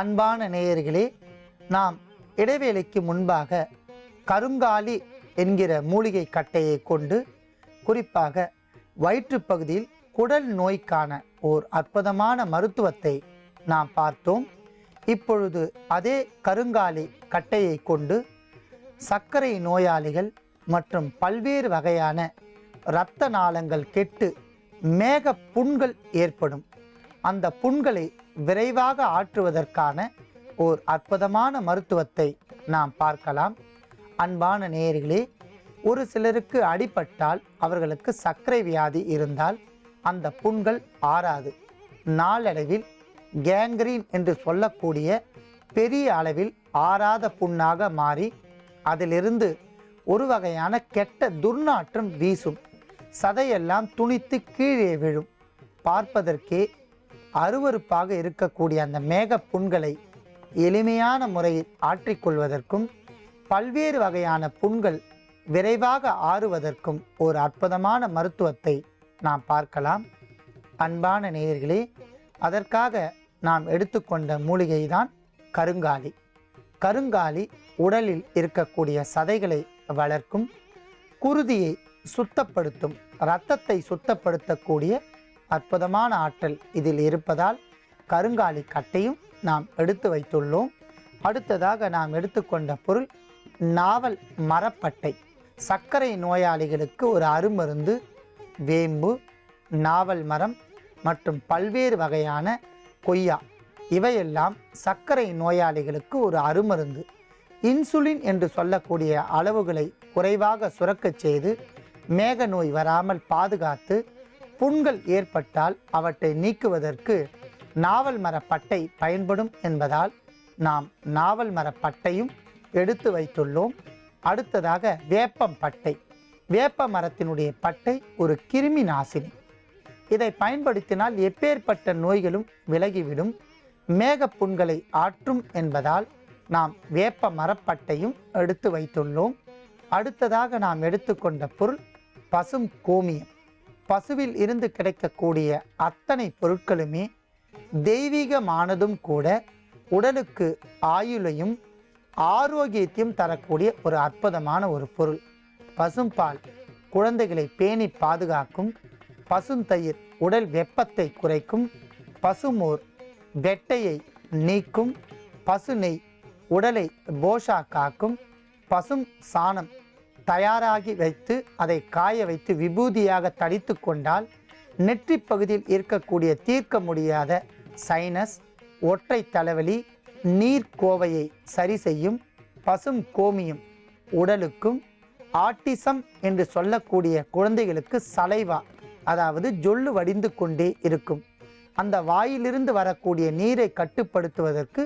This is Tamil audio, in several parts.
அன்பான நேயர்களே, நாம் இடைவேளைக்கு முன்பாக கருங்காலி என்கிற மூலிகை கட்டையை கொண்டு குறிப்பாக வயிற்றுப்பகுதியில் குடல் நோய்க்கான ஓர் அற்புதமான மருத்துவத்தை நாம் பார்த்தோம். இப்பொழுது அதே கருங்காலி கட்டையை கொண்டு சர்க்கரை நோயாளிகள் மற்றும் பல்வேறு வகையான இரத்த நாளங்கள் கெட்டு மேக புண்கள் ஏற்படும், அந்த புண்களை விரைவாக ஆற்றுவதற்கான ஓர் அற்புதமான மருத்துவத்தை நாம் பார்க்கலாம். அன்பான நேயர்களே, ஒரு சிலருக்கு அடிபட்டால் அவர்களுக்கு சர்க்கரை வியாதி இருந்தால் அந்த புண்கள் ஆறாது. நாளடைவில் கேங்க்ரீன் என்று சொல்லக்கூடிய பெரிய அளவில் ஆறாத புண்ணாக மாறி அதிலிருந்து ஒரு வகையான கெட்ட துர்நாற்றம் வீசும், சதையெல்லாம் துணித்து கீழே விழும். பார்ப்பதற்கே அருவருப்பாக இருக்கக்கூடிய அந்த மேக புண்களை எளிமையான முறையில் ஆற்றிக்கொள்வதற்கும் பல்வேறு வகையான புண்கள் விரைவாக ஆறுவதற்கும் ஒரு அற்புதமான மருத்துவத்தை நாம் பார்க்கலாம். அன்பான நேயர்களே, அதற்காக நாம் எடுத்துக்கொண்ட மூலிகை தான் கருங்காலி. கருங்காலி உடலில் இருக்கக்கூடிய சதைகளை வளர்க்கும், குருதியை சுத்தப்படுத்தும், இரத்தத்தை சுத்தப்படுத்தக்கூடிய அற்புதமான ஆற்றல் இதில் இருப்பதால் கருங்காலி கட்டையும் நாம் எடுத்து வைத்துள்ளோம். அடுத்ததாக நாம் எடுத்துக்கொண்ட பொருள் நாவல் மரப்பட்டை. சர்க்கரை நோயாளிகளுக்கு ஒரு அருமருந்து. வேம்பு, நாவல் மரம் மற்றும் பல்வேறு வகையான கொய்யா இவையெல்லாம் சர்க்கரை நோயாளிகளுக்கு ஒரு அருமருந்து. இன்சுலின் என்று சொல்லக்கூடிய அளவுகளை குறைவாக சுரக்கச் செய்து மேக நோய் வராமல் பாதுகாத்து, புண்கள் ஏற்பட்டால் அவற்றை நீக்குவதற்கு நாவல் மரப்பட்டை பயன்படும் என்பதால் நாம் நாவல் மரப்பட்டையும் எடுத்து வைத்துள்ளோம். அடுத்ததாக வேப்பம் பட்டை. வேப்ப மரத்தினுடைய பட்டை ஒரு கிருமி நாசினி. இதை பயன்படுத்தினால் எப்பேற்பட்ட நோய்களும் விலகிவிடும், மேக புண்களை ஆற்றும் என்பதால் நாம் வேப்ப மரப்பட்டையும் எடுத்து வைத்துள்ளோம். அடுத்ததாக நாம் எடுத்துக்கொண்ட பொருள் பசும் கோமியம். பசுவில் இருந்து கிடைக்கக்கூடிய அத்தனை பொருட்களுமே தெய்வீகமானதும் கூட, உடலுக்கு ஆயுளையும் ஆரோக்கியத்தையும் தரக்கூடிய ஒரு அற்புதமான ஒரு பொருள். பசும்பால் குழந்தைகளை பேணி பாதுகாக்கும், பசுந்தயிர் உடல் வெப்பத்தை குறைக்கும், பசுமோர் வெட்டையை நீக்கும், பசு நெய் உடலை போஷா காக்கும், பசும் சாணம் தயாராகி வைத்து அதை காய வைத்து விபூதியாக தடித்து கொண்டால் நெற்றி பகுதியில் இருக்கக்கூடிய தீர்க்க முடியாத சைனஸ், ஒற்றை தலைவலி, நீர்க்கோவையை சரி செய்யும். பசும் கோமியம் உடலுக்கும், ஆட்டிசம் என்று சொல்லக்கூடிய குழந்தைகளுக்கு சலைவா, அதாவது ஜொல்லு வடிந்து கொண்டே இருக்கும், அந்த வாயிலிருந்து வரக்கூடிய நீரை கட்டுப்படுத்துவதற்கு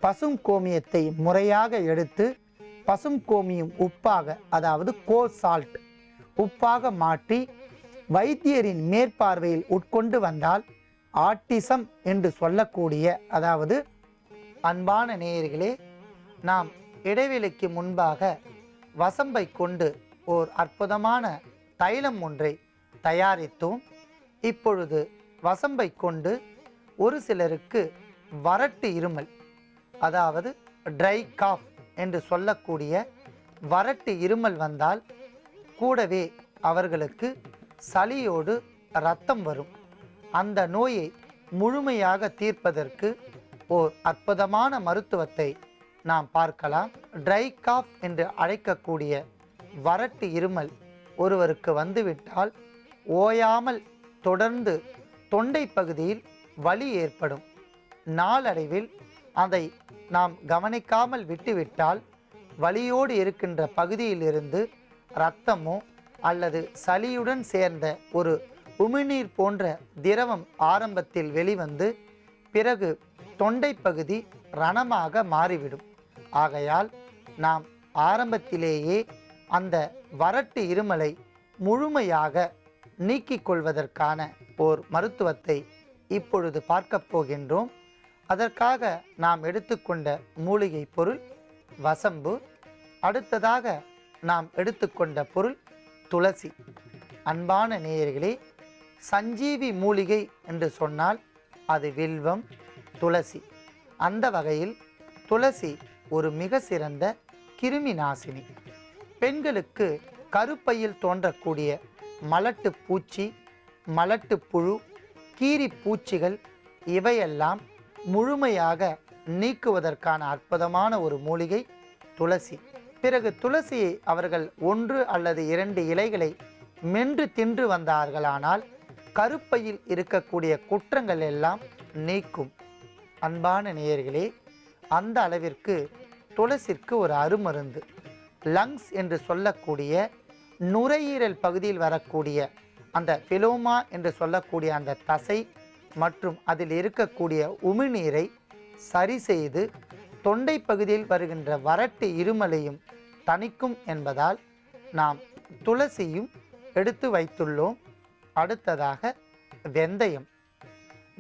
பசும் கோமியத்தை முறையாக எடுத்து பசும் கோமியம் உப்பாக, அதாவது கோசால்ட் உப்பாக மாற்றி வைத்தியரின் மேற்பார்வையில் உட்கொண்டு வந்தால் ஆட்டிசம் என்று சொல்லக்கூடிய, அதாவது அன்பான நேயர்களே, நாம் இடைவெளிக்கு முன்பாக வசம்பை கொண்டு ஓர் அற்புதமான தைலம் ஒன்றை தயாரித்தோம். இப்பொழுது வசம்பை கொண்டு ஒரு சிலருக்கு வறட்டு இருமல், அதாவது ட்ரை காஃப் என்று சொல்லக்கூடிய வறட்டு இருமல் வந்தால் கூடவே அவர்களுக்கு சளியோடு இரத்தம் வரும், அந்த நோயை முழுமையாக தீர்ப்பதற்கு ஓர் அற்புதமான மருத்துவத்தை நாம் பார்க்கலாம். ட்ரை காஃப் என்று அழைக்கக்கூடிய வறட்டு இருமல் ஒருவருக்கு வந்துவிட்டால் ஓயாமல் தொடர்ந்து தொண்டை பகுதியில் வலி ஏற்படும். நாளடைவில் அதை நாம் கவனிக்காமல் விட்டுவிட்டால் வலியோடு இருக்கின்ற பகுதியிலிருந்து இரத்தமோ அல்லது சளியுடன் சேர்ந்த ஒரு உமிழ்நீர் போன்ற திரவம் ஆரம்பத்தில் வெளிவந்து பிறகு தொண்டை பகுதி ரணமாக மாறிவிடும். ஆகையால் நாம் ஆரம்பத்திலேயே அந்த வறட்டு இருமலை முழுமையாக நீக்கிக் கொள்வதற்கான ஓர் மருத்துவத்தை இப்பொழுது பார்க்க போகின்றோம். அதற்காக நாம் எடுத்துக்கொண்ட மூலிகை பொருள் வசம்பு. அடுத்ததாக நாம் எடுத்துக்கொண்ட பொருள் துளசி. அன்பான நேயர்களே, சஞ்சீவி மூலிகை என்று சொன்னால் அது வில்வம், துளசி. அந்த வகையில் துளசி ஒரு மிக சிறந்த கிருமி நாசினி. பெண்களுக்கு கருப்பையில் தோன்றக்கூடிய மலட்டு பூச்சி, மலட்டு புழு, கீரி பூச்சிகள் இவையெல்லாம் முழுமையாக நீக்குவதற்கான அற்புதமான ஒரு மூலிகை துளசி. பிறகு துளசியை அவர்கள் 1 அல்லது 2 இலைகளை மென்று தின்று வந்தார்களானால் கருப்பையில் இருக்கக்கூடிய குற்றங்கள் எல்லாம் நீக்கும். அன்பான நேயர்களே, அந்த அளவிற்கு துளசிற்கு ஒரு அருமருந்து. லங்ஸ் என்று சொல்லக்கூடிய நுரையீரல் பகுதியில் வரக்கூடிய அந்த பிலோமா என்று சொல்லக்கூடிய அந்த தசை மற்றும் அதில் இருக்கக்கூடிய உமிழ்நீரை சரி செய்து தொண்டை பகுதியில் வருகின்ற வறட்டு இருமலையும் தணிக்கும் என்பதால் நாம் துளசியும் எடுத்து வைத்துள்ளோம். அடுத்ததாக வெந்தயம்.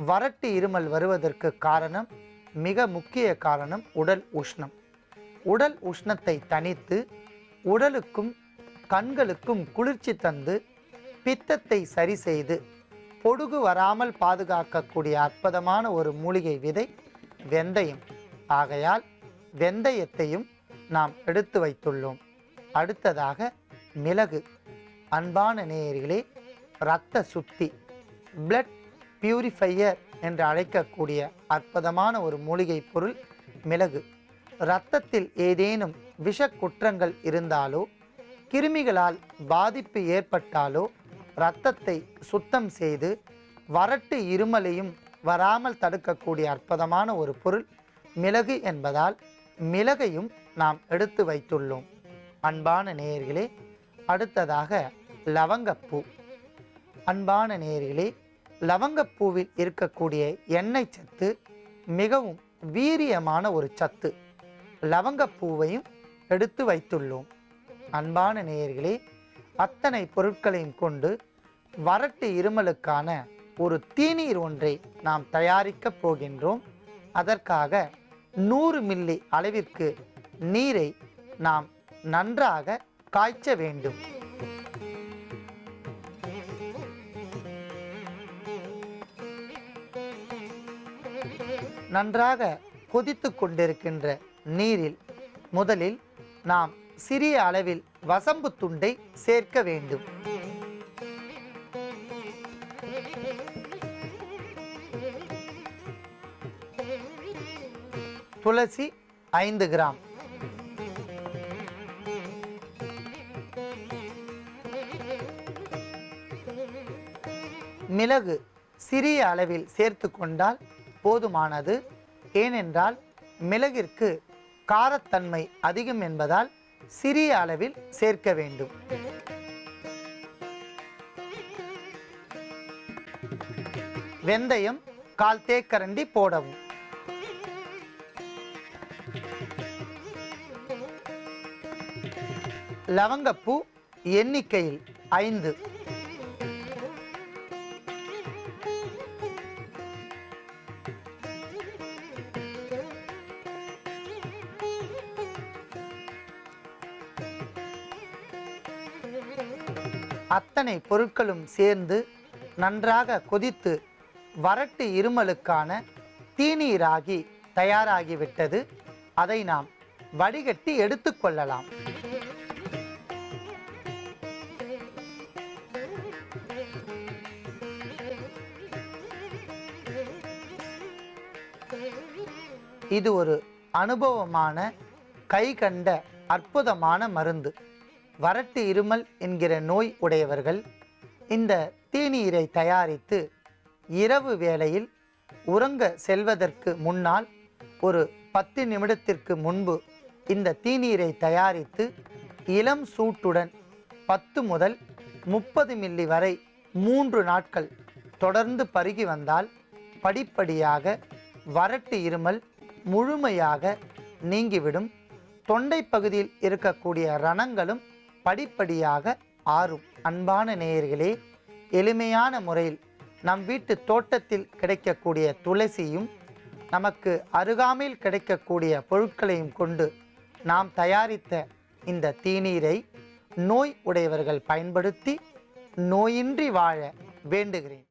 வறட்டு இருமல் வருவதற்கு காரணம், மிக முக்கிய காரணம் உடல் உஷ்ணம். உடல் உஷ்ணத்தை தணித்து உடலுக்கும் கண்களுக்கும் குளிர்ச்சி தந்து பித்தத்தை சரி செய்து பொடுகு வராமல் பாதுகாக்கக்கூடிய அற்புதமான ஒரு மூலிகை விதை வெந்தயம். ஆகையால் வெந்தயத்தையும் நாம் எடுத்து வைத்துள்ளோம். அடுத்ததாக மிளகு. அன்பான நேயர்களே, இரத்த சுத்தி, பிளட் பியூரிஃபையர் என்று அழைக்கக்கூடிய அற்புதமான ஒரு மூலிகை பொருள் மிளகு. இரத்தத்தில் ஏதேனும் விஷ குற்றங்கள் இருந்தாலோ, கிருமிகளால் பாதிப்பு ஏற்பட்டாலோ இரத்தத்தை சுத்தம் செய்து வறட்டு இருமலையும் வராமல் தடுக்கக்கூடிய அற்புதமான ஒரு பொருள் மிளகு என்பதால் மிளகையும் நாம் எடுத்து வைத்துள்ளோம். அன்பான நேயர்களே, அடுத்ததாக லவங்கப்பூ. அன்பான நேயர்களே, லவங்கப்பூவில் இருக்கக்கூடிய எண்ணெய் சத்து மிகவும் வீரியமான ஒரு சத்து. லவங்கப்பூவையும் எடுத்து வைத்துள்ளோம். அன்பான நேயர்களே, அத்தனை பொருட்களையும் கொண்டு வறட்டு இருமலுக்கான ஒரு தீநீர் ஒன்றை நாம் தயாரிக்கப் போகின்றோம். அதற்காக 100 மில்லி அளவிற்கு நீரை நாம் நன்றாக காய்ச்ச வேண்டும். நன்றாக கொதித்து கொண்டிருக்கின்ற நீரில் முதலில் நாம் சிறிய அளவில் வசம்பு துண்டை சேர்க்க வேண்டும். துளசி 5 கிராம், மிளகு சிறிய அளவில் சேர்த்து கொண்டால் போதுமானது. ஏனென்றால் மிளகிற்கு காரத்தன்மை அதிகம் என்பதால் சிறிய அளவில் சேர்க்க வேண்டும். வெந்தயம் 1/4 தேக்கரண்டி போடவும். லவங்கப்பூ எண்ணிக்கையில் 5. அத்தனை பொருட்களும் சேர்ந்து நன்றாக கொதித்து வறட்டு இருமலுக்கான தீநீராகி தயாராகிவிட்டது. அதை நாம் வடிகட்டி எடுத்துக்கொள்ளலாம். இது ஒரு அனுபவமான கைகண்ட அற்புதமான மருந்து. வறட்டு இருமல் என்கிற நோய் உடையவர்கள் இந்த தீநீரை தயாரித்து இரவு வேளையில் உறங்க செல்வதற்கு முன்னால் ஒரு 10 நிமிடத்திற்கு முன்பு இந்த தீநீரை தயாரித்து இளம் சூட்டுடன் 10 முதல் 30 மில்லி வரை 3 நாட்கள் தொடர்ந்து பருகி வந்தால் படிப்படியாக வறட்டு இருமல் முழுமையாக நீங்கிவிடும். தொண்டை பகுதியில் இருக்கக்கூடிய ரணங்களும் படிப்படியாக ஆறும். அன்பான நேயர்களே, எளிமையான முறையில் நம் வீட்டு தோட்டத்தில் கிடைக்கக்கூடிய துளசியும் நமக்கு அருகாமையில் கிடைக்கக்கூடிய பொருட்களையும் கொண்டு நாம் தயாரித்த இந்த தீநீரை நோய் உடையவர்கள் பயன்படுத்தி நோயின்றி வாழ வேண்டுகிறேன்.